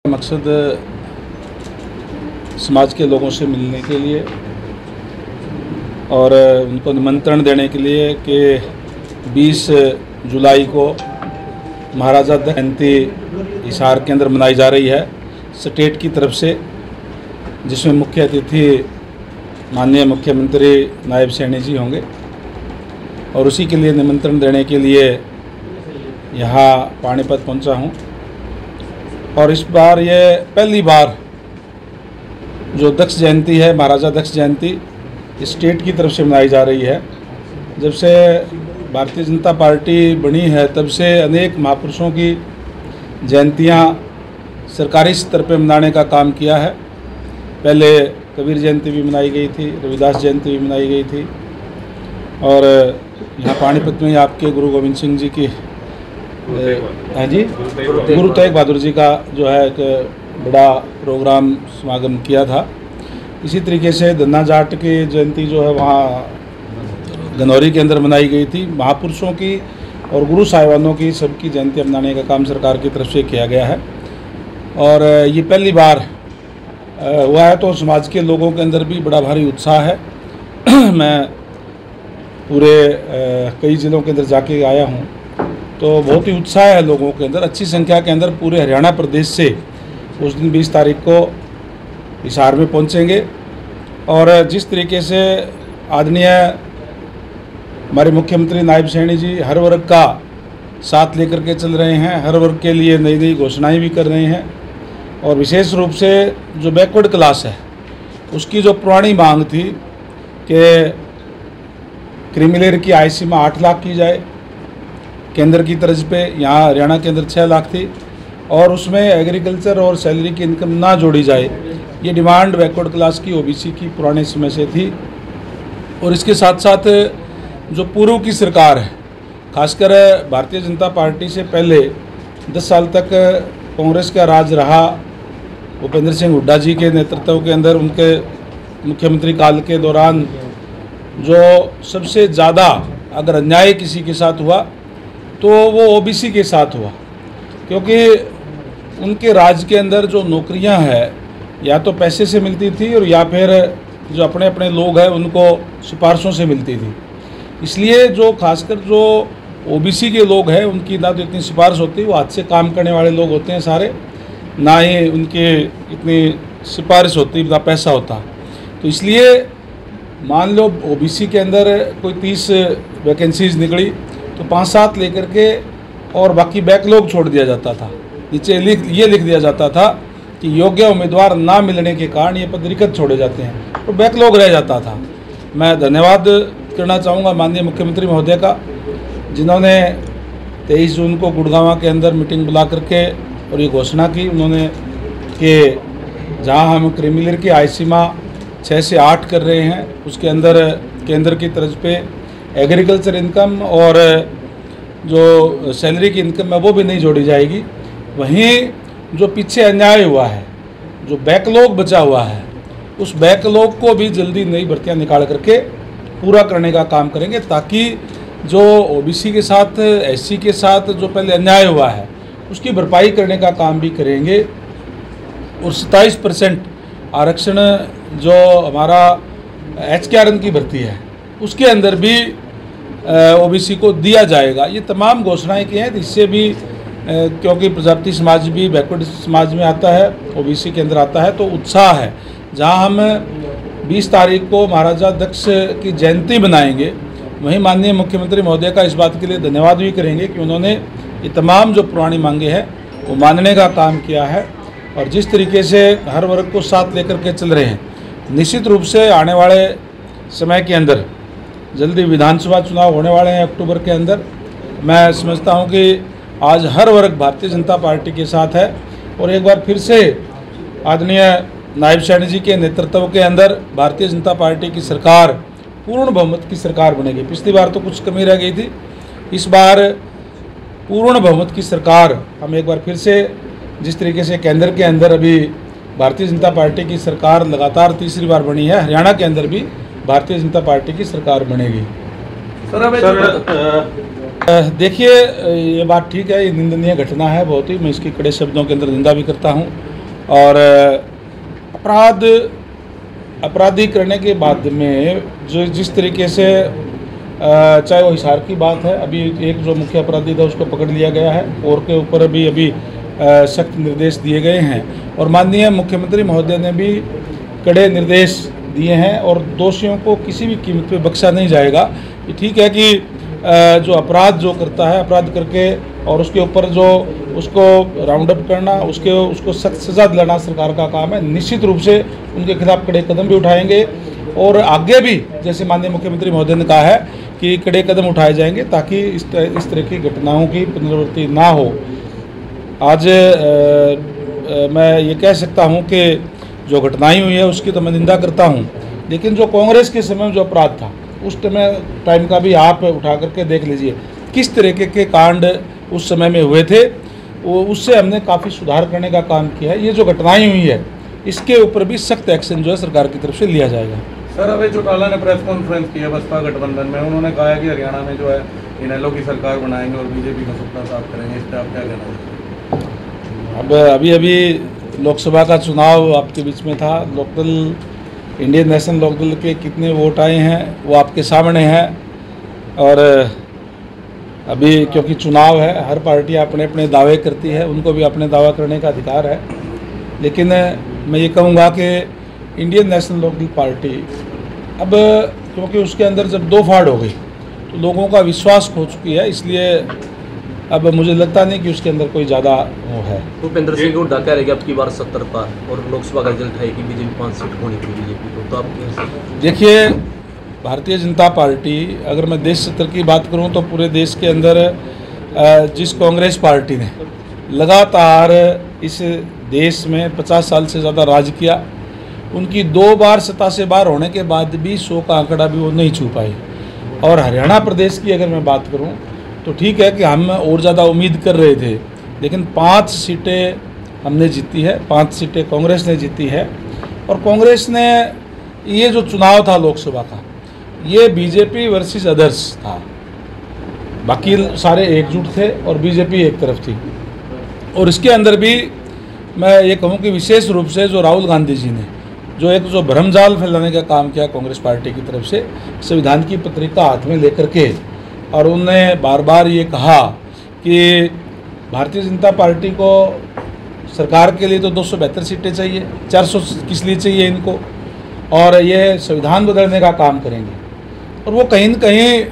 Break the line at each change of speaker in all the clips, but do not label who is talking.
मकसद समाज के लोगों से मिलने के लिए और उनको निमंत्रण देने के लिए कि 20 जुलाई को महाराजा दक्ष जयंती हिसार के अंदर मनाई जा रही है स्टेट की तरफ से, जिसमें मुख्य अतिथि माननीय मुख्यमंत्री नायब सैनी जी होंगे और उसी के लिए निमंत्रण देने के लिए यहाँ पानीपत पहुँचा हूँ। और इस बार ये पहली बार जो दक्ष जयंती है, महाराजा दक्ष जयंती स्टेट की तरफ से मनाई जा रही है। जब से भारतीय जनता पार्टी बनी है तब से अनेक महापुरुषों की जयंतियाँ सरकारी स्तर पर मनाने का काम किया है। पहले कबीर जयंती भी मनाई गई थी, रविदास जयंती भी मनाई गई थी और यहाँ पानीपत में ही आपके गुरु गोविंद सिंह जी की गुरु तेग बहादुर जी का जो है एक बड़ा प्रोग्राम समागम किया था। इसी तरीके से धन्ना जाट की जयंती जो है वहाँ गनौरी के अंदर मनाई गई थी। महापुरुषों की और गुरु साहिबानों की सबकी जयंती मनाने का काम सरकार की तरफ से किया गया है और ये पहली बार हुआ है, तो समाज के लोगों के अंदर भी बड़ा भारी उत्साह है। मैं पूरे कई ज़िलों के अंदर जाके आया हूँ तो बहुत ही उत्साह है लोगों के अंदर, अच्छी संख्या के अंदर पूरे हरियाणा प्रदेश से उस दिन 20 तारीख को हिसार में पहुँचेंगे। और जिस तरीके से आदरणीय हमारे मुख्यमंत्री नायब सैनी जी हर वर्ग का साथ लेकर के चल रहे हैं, हर वर्ग के लिए नई नई घोषणाएं भी कर रहे हैं और विशेष रूप से जो बैकवर्ड क्लास है उसकी जो पुरानी मांग थी कि क्रीमी लेयर की आय सीमा 8 लाख की जाए केंद्र की तर्ज पे, यहाँ हरियाणा के अंदर 6 लाख थी और उसमें एग्रीकल्चर और सैलरी की इनकम ना जोड़ी जाए, ये डिमांड बैकवर्ड क्लास की ओबीसी की पुराने समय से थी। और इसके साथ साथ जो पूर्व की सरकार है, खासकर भारतीय जनता पार्टी से पहले 10 साल तक कांग्रेस का राज रहा, भूपेंद्र सिंह हुड्डा जी के नेतृत्व के अंदर उनके मुख्यमंत्री काल के दौरान जो सबसे ज़्यादा अगर अन्याय किसी के साथ हुआ तो वो ओबीसी के साथ हुआ, क्योंकि उनके राज के अंदर जो नौकरियां हैं या तो पैसे से मिलती थी और या फिर जो अपने अपने लोग हैं उनको सिफारिशों से मिलती थी। इसलिए जो खासकर जो ओबीसी के लोग हैं उनकी ना तो इतनी सिफारिश होती, वो हाथ से काम करने वाले लोग होते हैं सारे, ना ही उनके इतनी सिफारिश होती, ना पैसा होता। तो इसलिए मान लो ओबीसी के अंदर कोई 30 वैकेंसीज निकली तो 5-7 लेकर के और बाकी बैकलॉग छोड़ दिया जाता था। नीचे ये लिख दिया जाता था कि योग्य उम्मीदवार ना मिलने के कारण ये पद रिक्त छोड़े जाते हैं, तो बैकलॉग रह जाता था। मैं धन्यवाद करना चाहूँगा माननीय मुख्यमंत्री महोदय का, जिन्होंने 23 जून को गुड़गांव के अंदर मीटिंग बुला करके और ये घोषणा की उन्होंने कि जहाँ हम क्रीमी लेयर की आय सीमा 6 से 8 कर रहे हैं, उसके अंदर केंद्र की तर्ज पे एग्रीकल्चर इनकम और जो सैलरी की इनकम है वो भी नहीं जोड़ी जाएगी। वहीं जो पीछे अन्याय हुआ है, जो बैकलॉग बचा हुआ है, उस बैकलॉग को भी जल्दी नई भर्तियां निकाल करके पूरा करने का काम करेंगे, ताकि जो ओबीसी के साथ, एससी के साथ जो पहले अन्याय हुआ है उसकी भरपाई करने का काम भी करेंगे। और 27% आरक्षण जो हमारा HKRN की भर्ती है उसके अंदर भी ओबीसी को दिया जाएगा। ये तमाम घोषणाएं की हैं। इससे भी क्योंकि प्रजापति समाज भी बैकवर्ड समाज में आता है, ओबीसी के अंदर आता है, तो उत्साह है। जहां हम 20 तारीख को महाराजा दक्ष की जयंती मनाएंगे, वहीं माननीय मुख्यमंत्री महोदय का इस बात के लिए धन्यवाद भी करेंगे कि उन्होंने ये तमाम जो पुरानी मांगे हैं वो मानने का काम किया है और जिस तरीके से हर वर्ग को साथ लेकर के चल रहे हैं। निश्चित रूप से आने वाले समय के अंदर जल्दी विधानसभा चुनाव होने वाले हैं अक्टूबर के अंदर। मैं समझता हूं कि आज हर वर्ग भारतीय जनता पार्टी के साथ है और एक बार फिर से आदरणीय नायब सैनी जी के नेतृत्व के अंदर भारतीय जनता पार्टी की सरकार पूर्ण बहुमत की सरकार बनेगी। पिछली बार तो कुछ कमी रह गई थी, इस बार पूर्ण बहुमत की सरकार हम एक बार फिर से, जिस तरीके से केंद्र के अंदर अभी भारतीय जनता पार्टी की सरकार लगातार तीसरी बार बनी है, हरियाणा के अंदर भी भारतीय जनता पार्टी की सरकार बनेगी। देखिए, ये बात ठीक है, ये निंदनीय घटना है बहुत ही, मैं इसकी कड़े शब्दों के अंदर निंदा भी करता हूँ और अपराधी करने के बाद में जो जिस तरीके से चाहे वो हिसार की बात है, अभी एक जो मुख्य अपराधी था उसको पकड़ लिया गया है और के ऊपर अभी सख्त निर्देश दिए गए हैं और माननीय मुख्यमंत्री महोदय ने भी कड़े निर्देश दिए हैं और दोषियों को किसी भी कीमत पे बख्शा नहीं जाएगा। ये ठीक है कि जो अपराध जो करता है, अपराध करके और उसके ऊपर जो उसको राउंड अप करना, उसको सख्त सज़ा दिलाना सरकार का काम है। निश्चित रूप से उनके खिलाफ कड़े कदम भी उठाएंगे और आगे भी जैसे माननीय मुख्यमंत्री महोदय ने कहा है कि कड़े कदम उठाए जाएंगे ताकि इस तरह की घटनाओं की पुनरावृत्ति ना हो। आज मैं ये कह सकता हूँ कि जो घटनाएं हुई है उसकी तो मैं निंदा करता हूँ, लेकिन जो कांग्रेस के समय में जो अपराध था उस टाइम का भी आप उठा करके देख लीजिए किस तरीके के कांड उस समय में हुए थे। वो उससे हमने काफ़ी सुधार करने का काम किया है। ये जो घटनाएं हुई है इसके ऊपर भी सख्त एक्शन जो है सरकार की तरफ से लिया जाएगा।
सर, अभय चौटाला ने प्रेस कॉन्फ्रेंस की है बसपा गठबंधन में, उन्होंने कहा है कि हरियाणा में जो है इनेलो की सरकार बनाएंगे और बीजेपी का सपना साफ करेंगे, इस पर आप क्या कहना चाहते हैं?
अभी लोकसभा का चुनाव आपके बीच में था। लोकदल इंडियन नेशनल लोकदल के कितने वोट आए हैं वो आपके सामने है और अभी क्योंकि चुनाव है, हर पार्टी अपने अपने दावे करती है, उनको भी अपने दावा करने का अधिकार है। लेकिन मैं ये कहूँगा कि इंडियन नेशनल लोकदल पार्टी अब क्योंकि उसके अंदर जब दो फाड़ हो गई तो लोगों का विश्वास खो चुकी है, इसलिए अब मुझे लगता नहीं कि उसके अंदर कोई ज़्यादा वो है।
भूपेंद्र सिंह हुड्डा कह रहे कि अब की बार 70 पार और लोकसभा का रिजल्ट है कि बीजेपी 5 सीट होनी थी बीजेपी को, तो आप
देखिए भारतीय जनता पार्टी, अगर मैं देश स्तर की बात करूं तो पूरे देश के अंदर जिस कांग्रेस पार्टी ने लगातार इस देश में 50 साल से ज़्यादा राज किया, उनकी 2 बार सत्ता से बाहर होने के बाद भी 100 का आंकड़ा भी वो नहीं छू पाई। और हरियाणा प्रदेश की अगर मैं बात करूं तो ठीक है कि हम और ज़्यादा उम्मीद कर रहे थे, लेकिन 5 सीटें हमने जीती है, 5 सीटें कांग्रेस ने जीती है। और कांग्रेस ने ये जो चुनाव था लोकसभा का, ये बीजेपी वर्सेस अदर्स था, बाकी सारे एकजुट थे और बीजेपी एक तरफ थी। और इसके अंदर भी मैं ये कहूँ कि विशेष रूप से जो राहुल गांधी जी ने जो भ्रमजाल फैलाने का काम किया कांग्रेस पार्टी की तरफ से, संविधान की पत्रिका हाथ में लेकर के, और उन्होंने बार बार ये कहा कि भारतीय जनता पार्टी को सरकार के लिए तो 272 सीटें चाहिए, 400 किस लिए चाहिए इनको, और ये संविधान बदलने का काम करेंगे। और वो कहीं न कहीं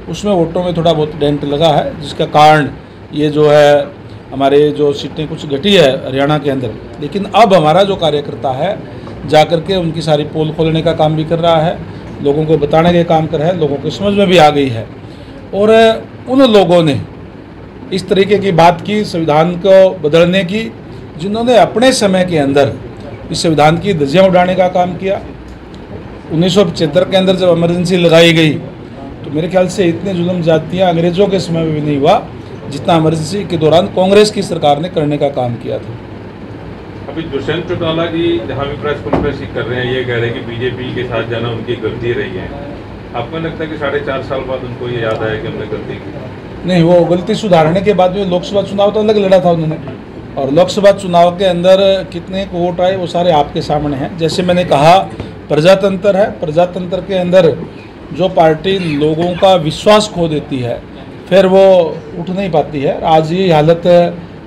उसमें वोटों में थोड़ा बहुत डेंट लगा है, जिसका कारण ये जो है हमारे जो सीटें कुछ घटी है हरियाणा के अंदर। लेकिन अब हमारा जो कार्यकर्ता है जाकर के उनकी सारी पोल खोलने का काम भी कर रहा है, लोगों को बताने का काम कर रहा है, लोगों को समझ में भी आ गई है। और उन लोगों ने इस तरीके की बात की संविधान को बदलने की, जिन्होंने अपने समय के अंदर इस संविधान की धज्जियां उड़ाने का काम किया। 1975 के अंदर जब इमरजेंसी लगाई गई तो मेरे ख्याल से इतने जुल्म जातियाँ अंग्रेज़ों के समय में भी नहीं हुआ जितना इमरजेंसी के दौरान कांग्रेस की सरकार ने करने का काम किया था।
अभी दुष्यंत चौटाला जी जहाँ भी प्रेस कॉन्फ्रेंस कर रहे हैं, ये कह रहे हैं कि बीजेपी के साथ जाना उनकी गलती रही है। आपको लगता है कि 4.5 साल बाद उनको ये याद आया कि हमने गलती की?
नहीं, वो गलती सुधारने के बाद में लोकसभा चुनाव तो अलग लड़ा था उन्होंने, और लोकसभा चुनाव के अंदर कितने वोट आए वो सारे आपके सामने हैं। जैसे मैंने कहा, प्रजातंत्र है, प्रजातंत्र के अंदर जो पार्टी लोगों का विश्वास खो देती है फिर वो उठ नहीं पाती है। आज ये हालत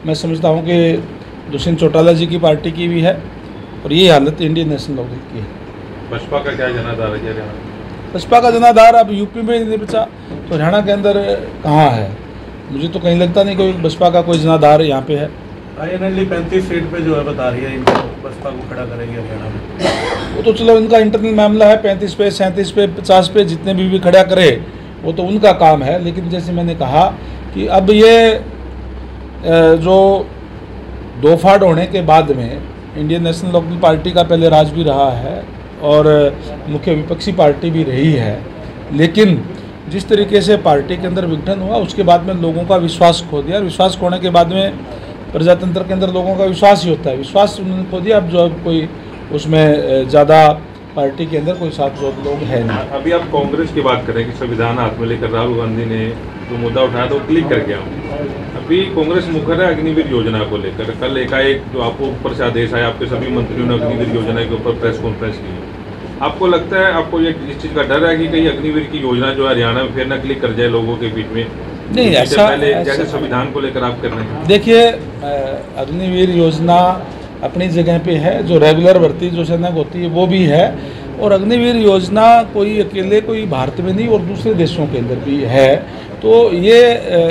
मैं समझता हूँ कि दुष्यंत चौटाला जी की पार्टी की भी है और ये हालत इंडियन नेशनल लोकदल की है।
बसपा का क्या जनाधार है?
बसपा का जनाधार अब यूपी में नहीं बचा तो हरियाणा के अंदर कहाँ है? मुझे तो कहीं लगता नहीं कोई बसपा का कोई जनाधार यहाँ पे है।
INLD 35 सीट पे जो है बता रही है इनको बसपा को खड़ा करेगी हरियाणा में।
वो तो चलो इनका इंटरनल मामला है, 35 पे, 37 पे, 50 पे जितने भी खड़ा करे वो तो उनका काम है। लेकिन जैसे मैंने कहा कि अब ये जो दो फाड़ होने के बाद में इंडियन नेशनल लोकदल पार्टी का पहले राज भी रहा है और मुख्य विपक्षी पार्टी भी रही है, लेकिन जिस तरीके से पार्टी के अंदर विघटन हुआ उसके बाद में लोगों का विश्वास खो दिया। विश्वास खोने के बाद में प्रजातंत्र के अंदर लोगों का विश्वास ही होता है, विश्वास उन्होंने खो दिया। अब जो अब कोई उसमें ज़्यादा पार्टी के अंदर कोई साथ जो लोग हैं नहीं।
अभी आप कांग्रेस की बात करें कि संविधान हाथ में लेकर राहुल गांधी ने जो मुद्दा उठाया तो क्लिक कर गया हूँ। अभी कांग्रेस मुखर है अग्निवीर योजना को लेकर। कल एकाएक जो आपको ऊपर से आदेश आया, आपके सभी मंत्रियों ने अग्निवीर योजना के ऊपर प्रेस कॉन्फ्रेंस की। आपको लगता है, आपको ये इस चीज़ का डर है कि कहीं अग्निवीर की योजना जो है हरियाणा में फिर न क्लिक कर जाए लोगों के बीच में?
नहीं, ऐसा
पहले जैसे संविधान को लेकर आप कर रहे हैं।
देखिए, अग्निवीर योजना अपनी जगह पे है, जो रेगुलर भर्ती जो सैनिक होती है वो भी है, और अग्निवीर योजना कोई अकेले कोई भारत में नहीं और दूसरे देशों के अंदर भी है। तो ये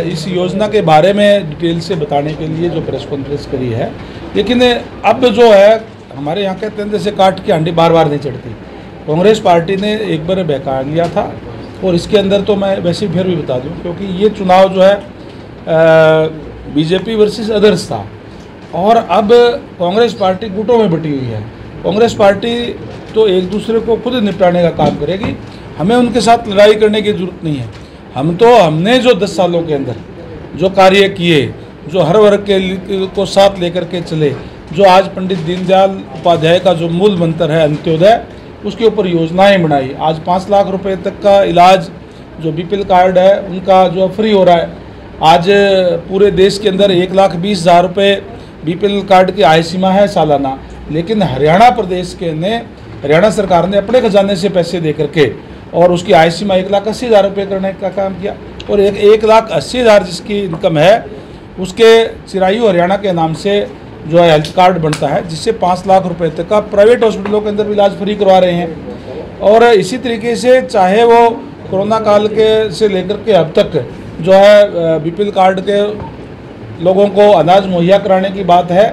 इस योजना के बारे में डिटेल से बताने के लिए जो प्रेस कॉन्फ्रेंस करी है, लेकिन अब जो है हमारे यहाँ कहते हैं जैसे काट की हांडी बार बार नहीं चढ़ती। कांग्रेस पार्टी ने एक बार बहका लिया था, और इसके अंदर तो मैं वैसे फिर भी बता दूं, क्योंकि ये चुनाव जो है बीजेपी वर्सेस अदर्स था, और अब कांग्रेस पार्टी गुटों में बटी हुई है। कांग्रेस पार्टी तो एक दूसरे को खुद निपटाने का काम करेगी, हमें उनके साथ लड़ाई करने की जरूरत नहीं है। हमने जो 10 सालों के अंदर जो कार्य किए, जो हर वर्ग के को साथ लेकर के चले, जो आज पंडित दीनदयाल उपाध्याय का जो मूल मंत्र है अंत्योदय, उसके ऊपर योजनाएं बनाई। आज 5 लाख रुपए तक का इलाज जो बीपीएल कार्ड है उनका जो फ्री हो रहा है। आज पूरे देश के अंदर 1,20,000 रुपये बीपीएल कार्ड की आय सीमा है सालाना, लेकिन हरियाणा सरकार ने अपने खजाने से पैसे दे करके और उसकी आय सीमा 1,80,000 रुपये करने का काम किया, और 1,80,000 जिसकी इनकम है उसके चिरायु हरियाणा के नाम से जो है हेल्थ कार्ड बनता है, जिससे 5 लाख रुपए तक का प्राइवेट हॉस्पिटलों के अंदर भी इलाज फ्री करवा रहे हैं। और इसी तरीके से चाहे वो कोरोना काल के से लेकर के अब तक जो है बीपीएल कार्ड के लोगों को अनाज मुहैया कराने की बात है,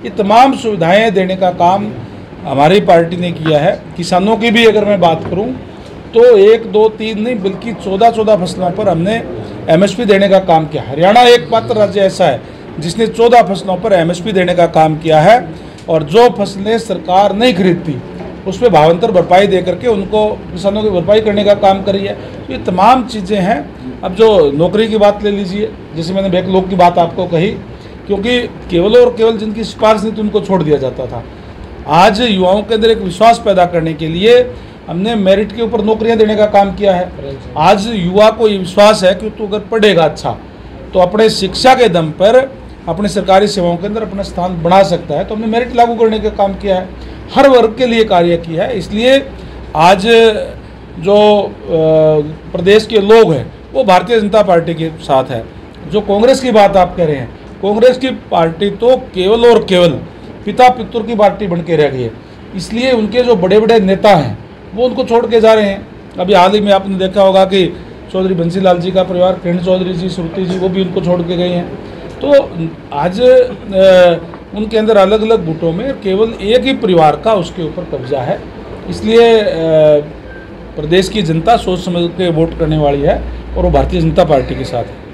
ये तमाम सुविधाएं देने का काम हमारी पार्टी ने किया है। किसानों की भी अगर मैं बात करूं तो 1, 2, 3 नहीं बल्कि 14 फसलों पर हमने एमएसपी देने का काम किया। हरियाणा एकमात्र राज्य ऐसा है जिसने 14 फसलों पर एमएसपी देने का काम किया है, और जो फसलें सरकार नहीं खरीदती उस पर भावांतर भरपाई दे करके उनको किसानों की भरपाई करने का काम करी है। तो ये तमाम चीज़ें हैं। अब जो नौकरी की बात ले लीजिए, जैसे मैंने बैकलॉग की बात आपको कही, क्योंकि केवल और केवल जिनकी सिफारिश नहीं थी उनको छोड़ दिया जाता था। आज युवाओं के अंदर एक विश्वास पैदा करने के लिए हमने मेरिट के ऊपर नौकरियां देने का काम किया है। आज युवा को ये विश्वास है कि तू अगर पढ़ेगा अच्छा तो अपने शिक्षा के दम पर अपने सरकारी सेवाओं के अंदर अपना स्थान बना सकता है। तो हमने मेरिट लागू करने का काम किया है, हर वर्ग के लिए कार्य किया है। इसलिए आज जो प्रदेश के लोग हैं वो भारतीय जनता पार्टी के साथ है। जो कांग्रेस की बात आप कह रहे हैं, कांग्रेस की पार्टी तो केवल और केवल पिता पुत्र की पार्टी बन के रह गई है। इसलिए उनके जो बड़े बड़े नेता हैं वो उनको छोड़ के जा रहे हैं। अभी हाल ही में आपने देखा होगा कि चौधरी बंसीलाल जी का परिवार, किरण चौधरी जी, श्रुति जी, वो भी उनको छोड़ के गए हैं। तो आज उनके अंदर अलग अलग गुटों में केवल एक ही परिवार का उसके ऊपर कब्जा है। इसलिए प्रदेश की जनता सोच समझ के वोट करने वाली है, और वो भारतीय जनता पार्टी के साथ है।